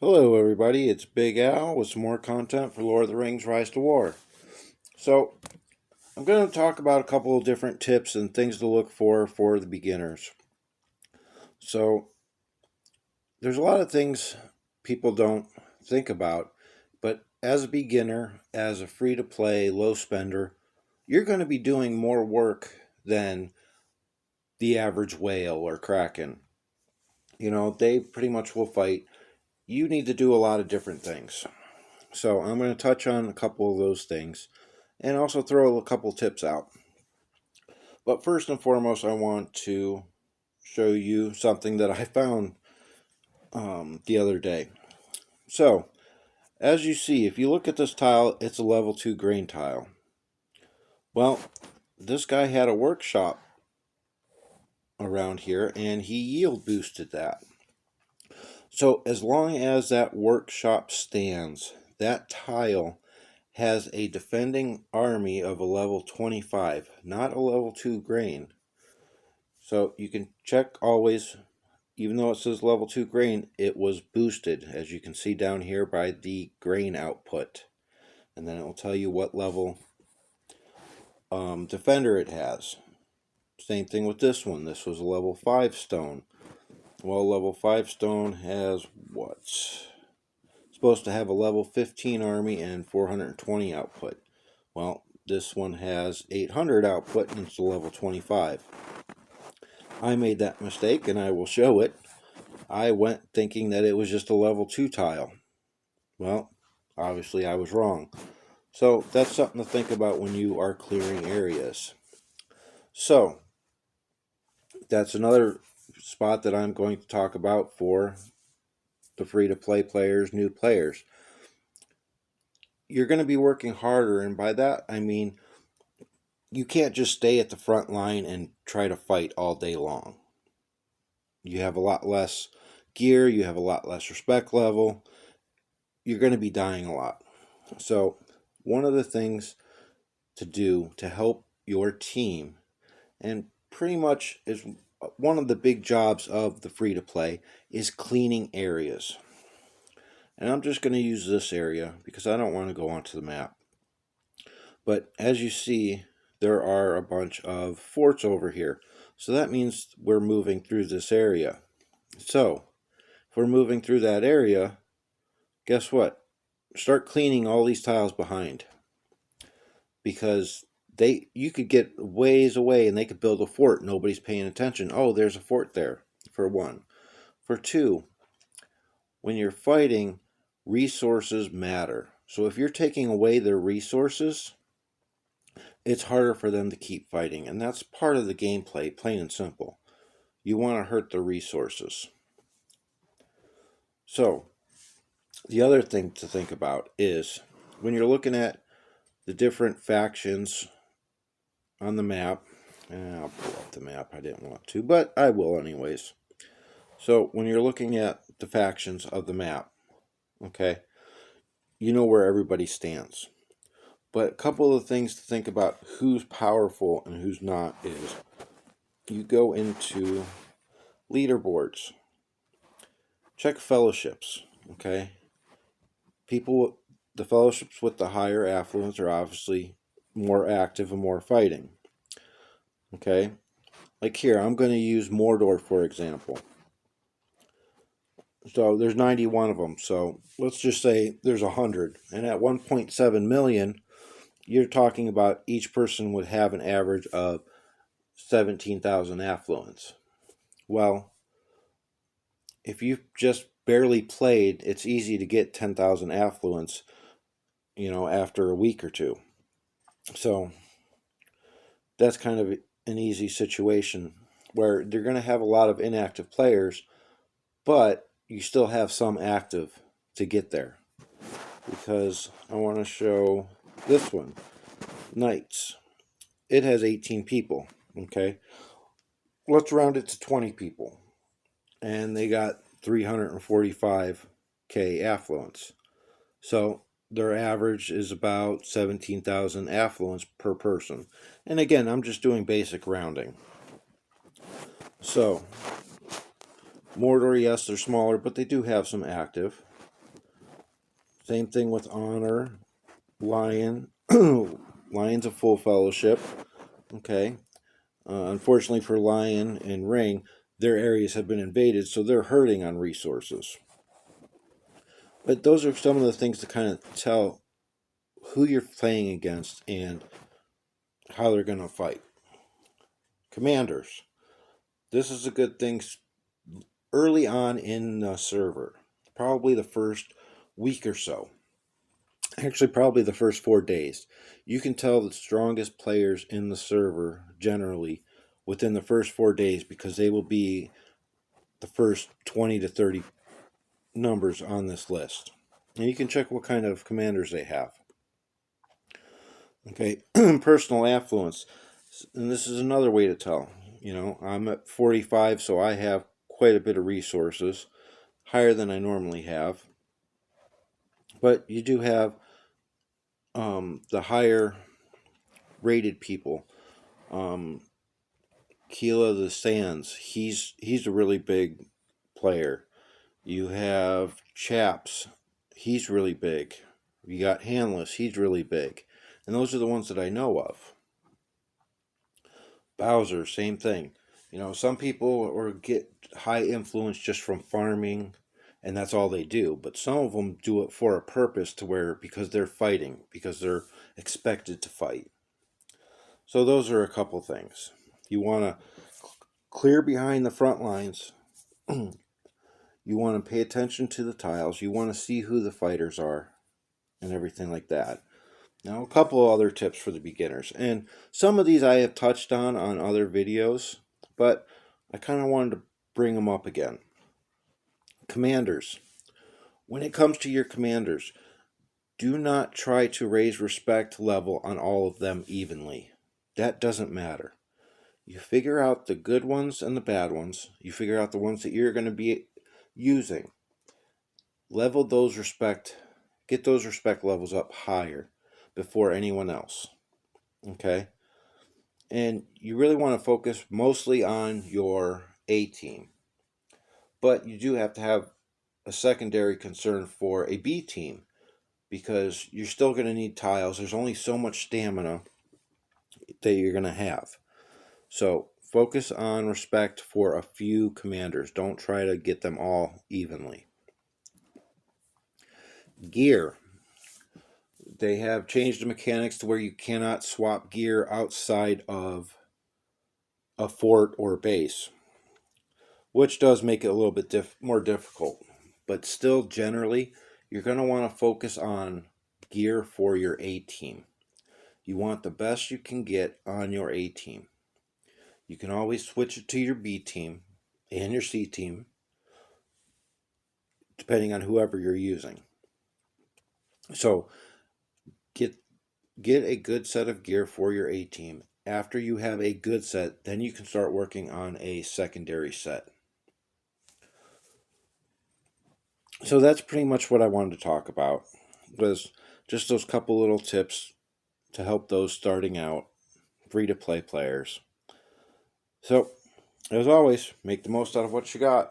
Hello, everybody. It's Big Al with some more content for Lord of the Rings Rise to War. So, I'm going to talk about a couple of different tips and things to look for the beginners. So, there's a lot of things people don't think about, but as a beginner, as a free to play, low spender, you're going to be doing more work than the average whale or kraken. They pretty much will fight. You need to do a lot of different things. So, I'm going to touch on a couple of those things and also throw a couple tips out. But first and foremost, I want to show you something that I found the other day. So, as you see, if you look at this tile, it's a level 2 grain tile. Well, this guy had a workshop around here and he yield boosted that. So, as long as that workshop stands, that tile has a defending army of a level 25, not a level 2 grain. So you can check always, even though it says level 2 grain, it was boosted, as you can see down here, by the grain output. And then it will tell you what level defender it has. Same thing with this one. This was a level 5 stone. Well, level 5 stone has what? Supposed to have a level 15 army and 420 output. Well, this one has 800 output and it's a level 25. I made that mistake and I will show it. I went thinking that it was just a level 2 tile. Well, obviously I was wrong. So that's something to think about when you are clearing areas. So that's another spot that I'm going to talk about for the free-to-play players, new players. You're going to be working harder, and by that I mean you can't just stay at the front line and try to fight all day long. You have a lot less gear, you have a lot less respect level, you're going to be dying a lot. So one of the things to do to help your team, and pretty much is one of the big jobs of the free to play, is cleaning areas. And I'm just going to use this area because I don't want to go onto the map. But as you see, there are a bunch of forts over here. So that means we're moving through this area. So if we're moving through that area, guess what? Start cleaning all these tiles behind. Because you could get ways away and they could build a fort. Nobody's paying attention. Oh, there's a fort there, for one. For two, when you're fighting, resources matter. So if you're taking away their resources, it's harder for them to keep fighting. And that's part of the gameplay, plain and simple. You want to hurt the resources. So the other thing to think about is when you're looking at the different factions on the map, and I'll pull up the map. I didn't want to, but I will anyways. So when you're looking at the factions of the map, okay, you know where everybody stands. But a couple of things to think about who's powerful and who's not is you go into leaderboards. Check fellowships, okay? The fellowships with the higher affluence are obviously more active and more fighting. Okay? Like here, I'm going to use Mordor for example. So there's 91 of them. So let's just say there's 100. And at 1.7 million, you're talking about each person would have an average of 17,000 affluence. Well, if you've just barely played, it's easy to get 10,000 affluence, after a week or two. So that's kind of an easy situation where they're going to have a lot of inactive players, but you still have some active to get there. Because I want to show this one, Knights. It has 18 people, okay? Let's round it to 20 people. And they got 345k affluence. So their average is about 17,000 affluence per person. And again, I'm just doing basic rounding. So Mordor, yes, they're smaller, but they do have some active. Same thing with honor, lion. Lion's a full fellowship. Okay. Unfortunately for lion and ring, their areas have been invaded, so they're hurting on resources. But those are some of the things to kind of tell who you're playing against and how they're going to fight. Commanders. This is a good thing early on in the server, probably the first week or so. Actually, probably the first 4 days. You can tell the strongest players in the server generally within the first 4 days because they will be the first 20 to 30 numbers on this list. And you can check what kind of commanders they have. Okay, personal affluence. And this is another way to tell. You know, I'm at 45, so I have quite a bit of resources, higher than I normally have. But you do have the higher rated people. Keela the Sands, he's a really big player. You have Chaps, he's really big. You got Handless, he's really big. And those are the ones that I know of. Bowser, same thing. You know, some people or get high influence just from farming and that's all they do, but some of them do it for a purpose to where because they're fighting, because they're expected to fight. So those are a couple things. You want to clear behind the front lines. You want to pay attention to the tiles. You want to see who the fighters are and everything like that. Now, a couple other tips for the beginners. And some of these I have touched on other videos, but I kind of wanted to bring them up again. Commanders. When it comes to your commanders, do not try to raise respect level on all of them evenly. That doesn't matter. You figure out the good ones and the bad ones. You figure out the ones that you're going to be using. Level those respect, get those respect levels up higher before anyone else. Okay? And you really want to focus mostly on your A team. But you do have to have a secondary concern for a B team because you're still going to need tiles. There's only so much stamina that you're going to have. So focus on respect for a few commanders. Don't try to get them all evenly. Gear. They have changed the mechanics to where you cannot swap gear outside of a fort or base, which does make it a little bit more difficult. But still, generally, you're going to want to focus on gear for your A team. You want the best you can get on your A team. You can always switch it to your B team and your C team, depending on whoever you're using. So get a good set of gear for your A team. After you have a good set, then you can start working on a secondary set. So that's pretty much what I wanted to talk about. Was just those couple little tips to help those starting out, free to play players. So, as always, make the most out of what you got.